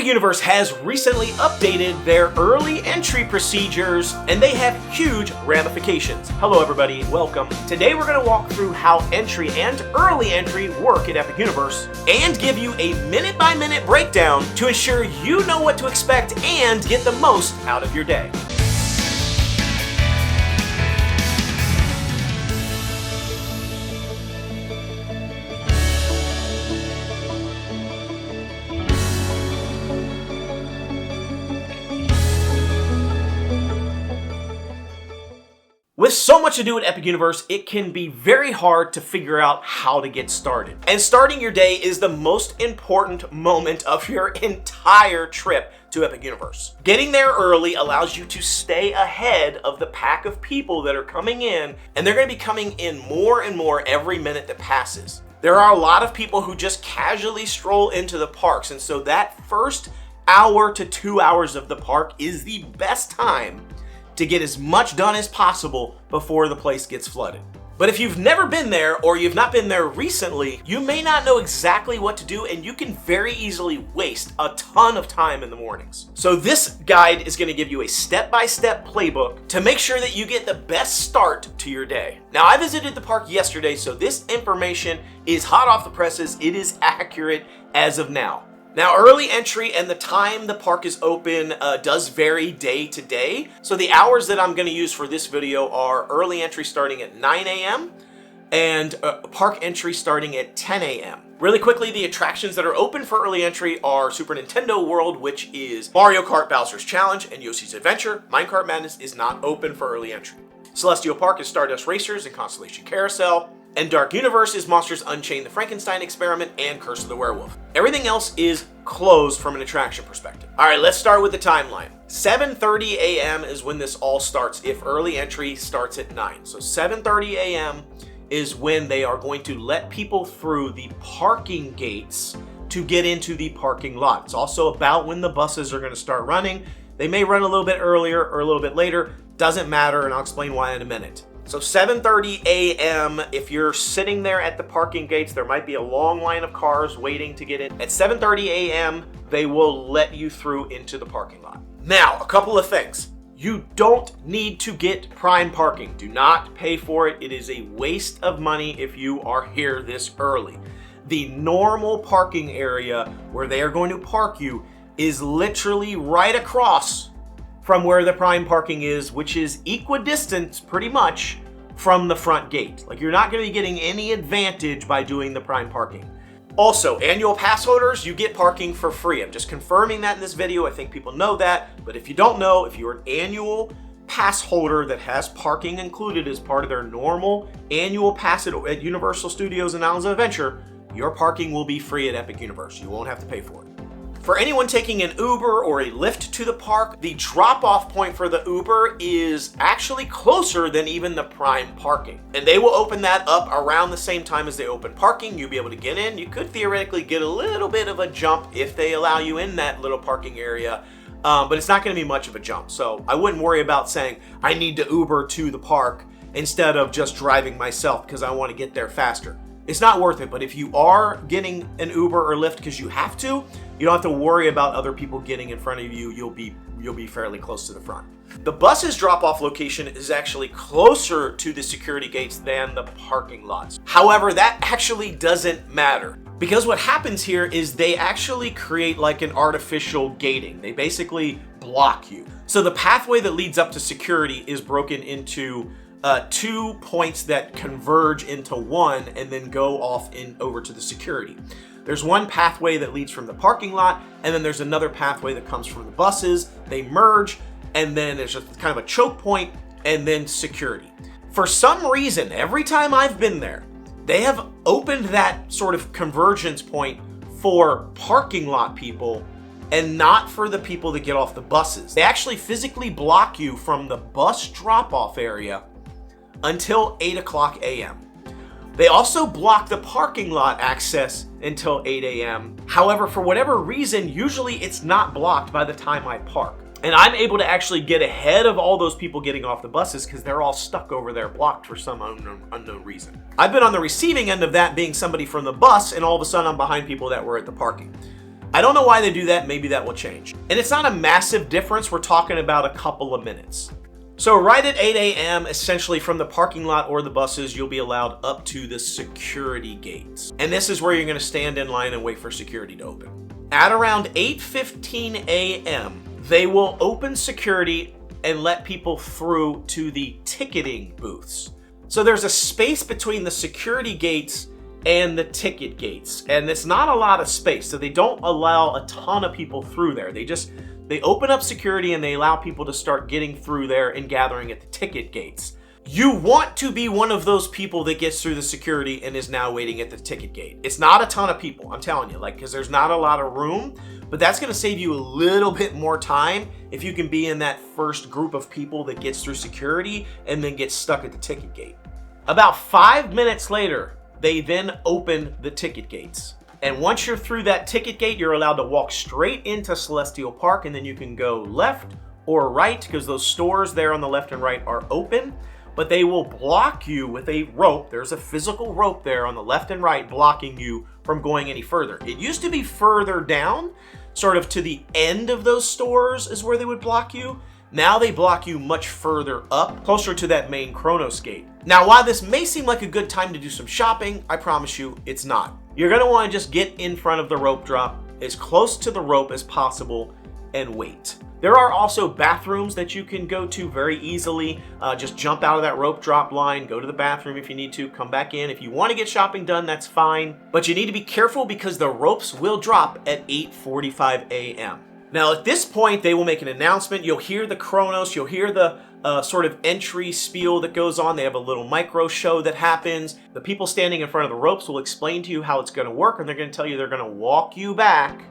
Epic Universe has recently updated their early entry procedures, and they have huge ramifications. Hello everybody, welcome. Today we're going to walk through how entry and early entry work at Epic Universe, and give you a minute-by-minute breakdown to ensure you know what to expect and get the most out of your day. With so much to do at Epic Universe, it can be very hard to figure out how to get started. And starting your day is the most important moment of your entire trip to Epic Universe. Getting there early allows you to stay ahead of the pack of people that are coming in, and they're going to be coming in more and more every minute that passes. There are a lot of people who just casually stroll into the parks, and so that first hour to 2 hours of the park is the best time to get as much done as possible before the place gets flooded. But if you've never been there or you've not been there recently, you may not know exactly what to do, and you can very easily waste a ton of time in the mornings. So this guide is going to give you a step-by-step playbook to make sure that you get the best start to your day. Now, I visited the park yesterday, so this information is hot off the presses. It is accurate as of now. Now, early entry and the time the park is open does vary day to day. So the hours that I'm going to use for this video are early entry starting at 9 a.m. and park entry starting at 10 a.m. Really quickly, the attractions that are open for early entry are Super Nintendo World, which is Mario Kart Bowser's Challenge and Yoshi's Adventure. Minecart Madness is not open for early entry. Celestial Park is Stardust Racers and Constellation Carousel. And Dark Universe is Monsters Unchained, the Frankenstein Experiment, and Curse of the Werewolf. Everything else is closed from an attraction perspective. All right, let's start with the timeline. 7:30 a.m. is when this all starts if early entry starts at 9. So 7:30 a.m. is when they are going to let people through the parking gates to get into the parking lot. It's also about when the buses are going to start running. They may run a little bit earlier or a little bit later. Doesn't matter, and I'll explain why in a minute. So 7:30 a.m., if you're sitting there at the parking gates, there might be a long line of cars waiting to get in. At 7:30 a.m., they will let you through into the parking lot. Now, a couple of things. You don't need to get prime parking. Do not pay for it. It is a waste of money if you are here this early. The normal parking area where they are going to park you is literally right across from where the prime parking is, which is equidistant pretty much from the front gate. Like, you're not going to be getting any advantage by doing the prime parking. Also, annual pass holders, you get parking for free. I'm just confirming that in this video. I think people know that, but if you don't know, if you're an annual pass holder that has parking included as part of their normal annual pass at Universal Studios and Islands of Adventure, your parking will be free at Epic Universe. You won't have to pay for it. For anyone taking an Uber or a Lyft to the park, the drop-off point for the Uber is actually closer than even the prime parking. And they will open that up around the same time as they open parking. You'll be able to get in. You could theoretically get a little bit of a jump if they allow you in that little parking area, but it's not going to be much of a jump. So I wouldn't worry about saying, I need to Uber to the park instead of just driving myself because I want to get there faster. It's not worth it, but if you are getting an Uber or Lyft because you have to, you don't have to worry about other people getting in front of you. You'll be fairly close to the front. The bus's drop-off location is actually closer to the security gates than the parking lots. However, that actually doesn't matter, because what happens here is they actually create like an artificial gating. They basically block you. So the pathway that leads up to security is broken into 2 points that converge into one and then go off over to the security. There's one pathway that leads from the parking lot, and then there's another pathway that comes from the buses. They merge, and then there's just kind of a choke point, and then security. For some reason, every time I've been there, they have opened that sort of convergence point for parking lot people and not for the people that get off the buses. They actually physically block you from the bus drop-off area until 8 o'clock a.m. They also block the parking lot access until 8 a.m. However, for whatever reason, usually it's not blocked by the time I park. And I'm able to actually get ahead of all those people getting off the buses because they're all stuck over there blocked for some unknown reason. I've been on the receiving end of that, being somebody from the bus, and all of a sudden I'm behind people that were at the parking. I don't know why they do that. Maybe that will change. And it's not a massive difference. We're talking about a couple of minutes. So right at 8 a.m., essentially from the parking lot or the buses, you'll be allowed up to the security gates. And this is where you're going to stand in line and wait for security to open. At around 8:15 a.m., they will open security and let people through to the ticketing booths. So there's a space between the security gates and the ticket gates, and it's not a lot of space, so they don't allow a ton of people through there. They open up security and they allow people to start getting through there and gathering at the ticket gates. You want to be one of those people that gets through the security and is now waiting at the ticket gate. It's not a ton of people, I'm telling you, because there's not a lot of room, but that's going to save you a little bit more time if you can be in that first group of people that gets through security and then gets stuck at the ticket gate. About 5 minutes later, they then open the ticket gates. And once you're through that ticket gate, you're allowed to walk straight into Celestial Park, and then you can go left or right because those stores there on the left and right are open, but they will block you with a rope. There's a physical rope there on the left and right blocking you from going any further. It used to be further down, sort of to the end of those stores is where they would block you. Now they block you much further up, closer to that main Kronos gate. Now, while this may seem like a good time to do some shopping, I promise you it's not. You're going to want to just get in front of the rope drop, as close to the rope as possible, and wait. There are also bathrooms that you can go to very easily. Just jump out of that rope drop line, go to the bathroom if you need to, come back in. If you want to get shopping done, that's fine. But you need to be careful because the ropes will drop at 8:45 a.m. Now, at this point, they will make an announcement. You'll hear the Kronos, you'll hear the sort of entry spiel that goes on. They have a little micro show that happens. The people standing in front of the ropes will explain to you how it's going to work, and they're going to tell you they're going to walk you back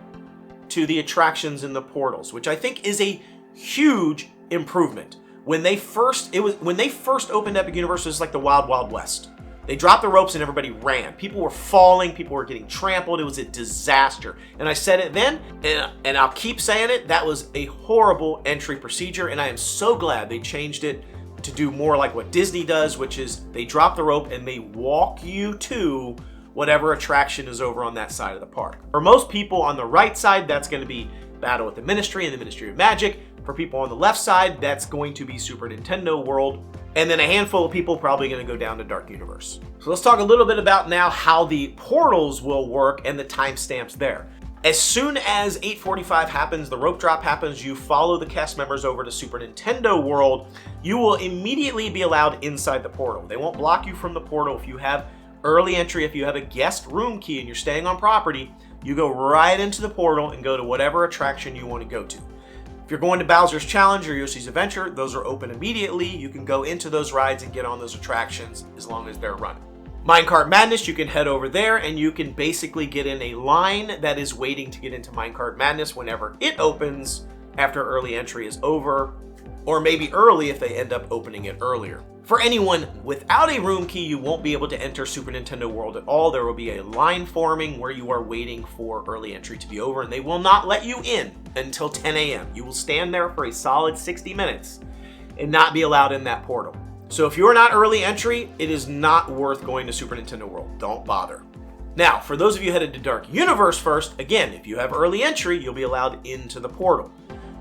to the attractions in the portals, which I think is a huge improvement. When they first opened Epic Universe, it was like the Wild Wild West. They dropped the ropes and everybody ran. People were falling, people were getting trampled. It was a disaster. And I said it then, and I'll keep saying it, that was a horrible entry procedure, and I am so glad they changed it to do more like what Disney does, which is they drop the rope and they walk you to whatever attraction is over on that side of the park. For most people on the right side, that's going to be Battle at the Ministry and the Ministry of Magic. For people on the left side, that's going to be Super Nintendo World. And then a handful of people probably going to go down to Dark Universe. So let's talk a little bit about now how the portals will work and the timestamps there. As soon as 8:45 happens, the rope drop happens, you follow the cast members over to Super Nintendo World, you will immediately be allowed inside the portal. They won't block you from the portal. If you have early entry, if you have a guest room key and you're staying on property, you go right into the portal and go to whatever attraction you want to go to. If you're going to Bowser's Challenge or Yoshi's Adventure, those are open immediately. You can go into those rides and get on those attractions as long as they're running. Minecart Madness, you can head over there and you can basically get in a line that is waiting to get into Minecart Madness whenever it opens after early entry is over, or maybe early if they end up opening it earlier. For anyone without a room key, you won't be able to enter Super Nintendo World at all. There will be a line forming where you are waiting for early entry to be over, and they will not let you in until 10 a.m. You will stand there for a solid 60 minutes and not be allowed in that portal. So if you're not early entry, it is not worth going to Super Nintendo World. Don't bother. Now, for those of you headed to Dark Universe first, again, if you have early entry, you'll be allowed into the portal.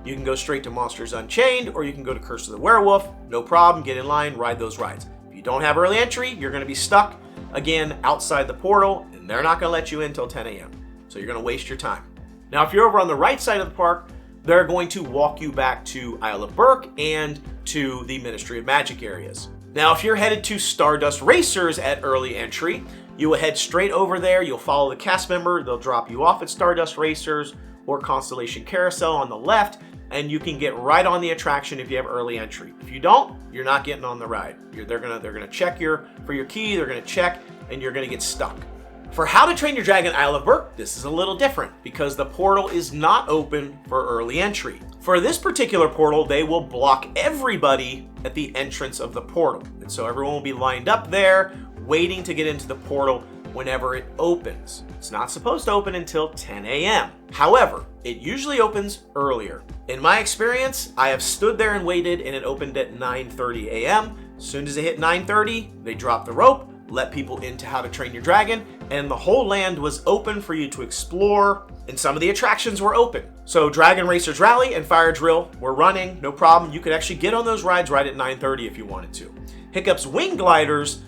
You can go straight to Monsters Unchained, or you can go to Curse of the Werewolf. No problem, get in line, ride those rides. If you don't have early entry, you're going to be stuck, again, outside the portal, and they're not going to let you in until 10 a.m. So you're going to waste your time. Now, if you're over on the right side of the park, they're going to walk you back to Isle of Berk and to the Ministry of Magic areas. Now, if you're headed to Stardust Racers at early entry, you will head straight over there. You'll follow the cast member. They'll drop you off at Stardust Racers or Constellation Carousel on the left, and you can get right on the attraction if you have early entry. If you don't, you're not getting on the ride. They're gonna check for your key. They're gonna check, and you're gonna get stuck. For How to Train Your Dragon Isle of Berk, this is a little different because the portal is not open for early entry. For this particular portal, they will block everybody at the entrance of the portal. And so everyone will be lined up there, waiting to get into the portal whenever it opens. It's not supposed to open until 10 a.m. However, it usually opens earlier. In my experience, I have stood there and waited, and it opened at 9:30 a.m. As soon as it hit 9:30, they drop the rope, let people into How to Train Your Dragon, and the whole land was open for you to explore, and some of the attractions were open. So Dragon Racers Rally and Fire Drill were running, no problem. You could actually get on those rides right at 9:30 if you wanted to. Hiccup's Wing Gliders,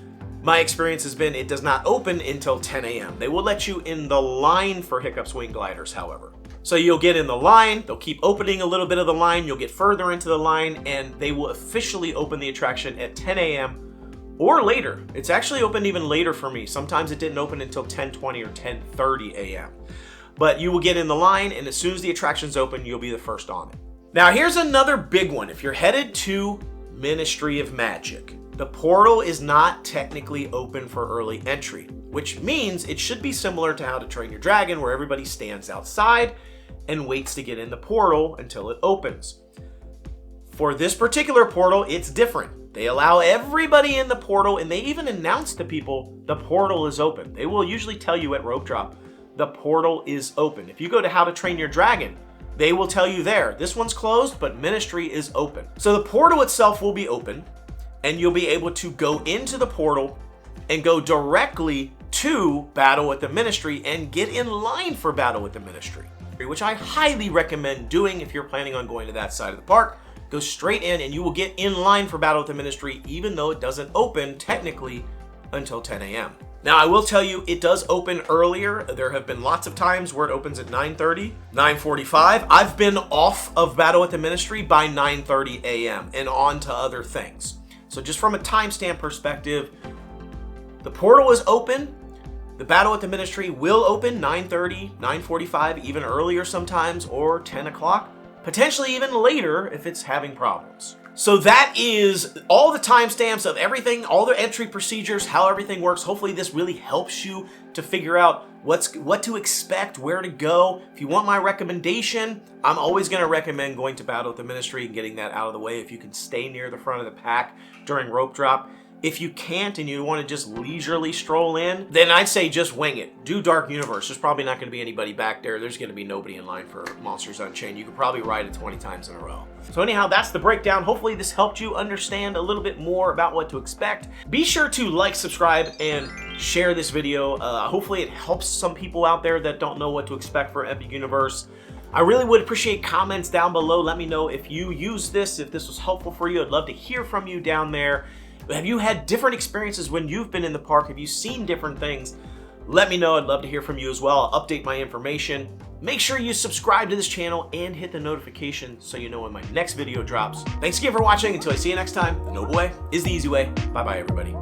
my experience has been it does not open until 10 a.m. They will let you in the line for Hiccup's Wing Gliders, however. So you'll get in the line, they'll keep opening a little bit of the line, you'll get further into the line, and they will officially open the attraction at 10 a.m. or later. It's actually opened even later for me. Sometimes it didn't open until 10:20 or 10:30 a.m. But you will get in the line, and as soon as the attraction's open, you'll be the first on it. Now here's another big one. If you're headed to Ministry of Magic, the portal is not technically open for early entry, which means it should be similar to How to Train Your Dragon, where everybody stands outside and waits to get in the portal until it opens. For this particular portal, it's different. They allow everybody in the portal, and they even announce to people the portal is open. They will usually tell you at rope drop, the portal is open. If you go to How to Train Your Dragon, they will tell you there, this one's closed, but Ministry is open. So the portal itself will be open, and you'll be able to go into the portal and go directly to Battle with the Ministry and get in line for Battle with the Ministry, which I highly recommend doing if you're planning on going to that side of the park. Go straight in and you will get in line for Battle with the Ministry, even though it doesn't open technically until 10 a.m. Now, I will tell you, it does open earlier. There have been lots of times where it opens at 9:30, 9:45. I've been off of Battle with the Ministry by 9:30 a.m. and on to other things. So just from a timestamp perspective, the portal is open. The Battle with the Ministry will open 9:30, 9:45, even earlier sometimes, or 10 o'clock. Potentially even later if it's having problems. So that is all the timestamps of everything, all the entry procedures, how everything works. Hopefully this really helps you to figure out what to expect, where to go. If you want my recommendation, I'm always going to recommend going to Battle with the Ministry and getting that out of the way if you can stay near the front of the pack during rope drop. If you can't and you want to just leisurely stroll in, then I'd say just wing it. Do Dark Universe. There's probably not going to be anybody back there. There's going to be nobody in line for Monsters Unchained. You could probably ride it 20 times in a row. So anyhow, that's the breakdown. Hopefully this helped you understand a little bit more about what to expect. Be sure to like, subscribe, and share this video. Hopefully it helps some people out there that don't know what to expect for Epic Universe. I really would appreciate comments down below. Let me know if you use this, if this was helpful for you. I'd love to hear from you down there. Have you had different experiences when you've been in the park? Have you seen different things? Let me know. I'd love to hear from you as well. I'll update my information. Make sure you subscribe to this channel and hit the notification so you know when my next video drops. Thanks again for watching. Until I see you next time, the noble way is the easy way. Bye-bye, everybody.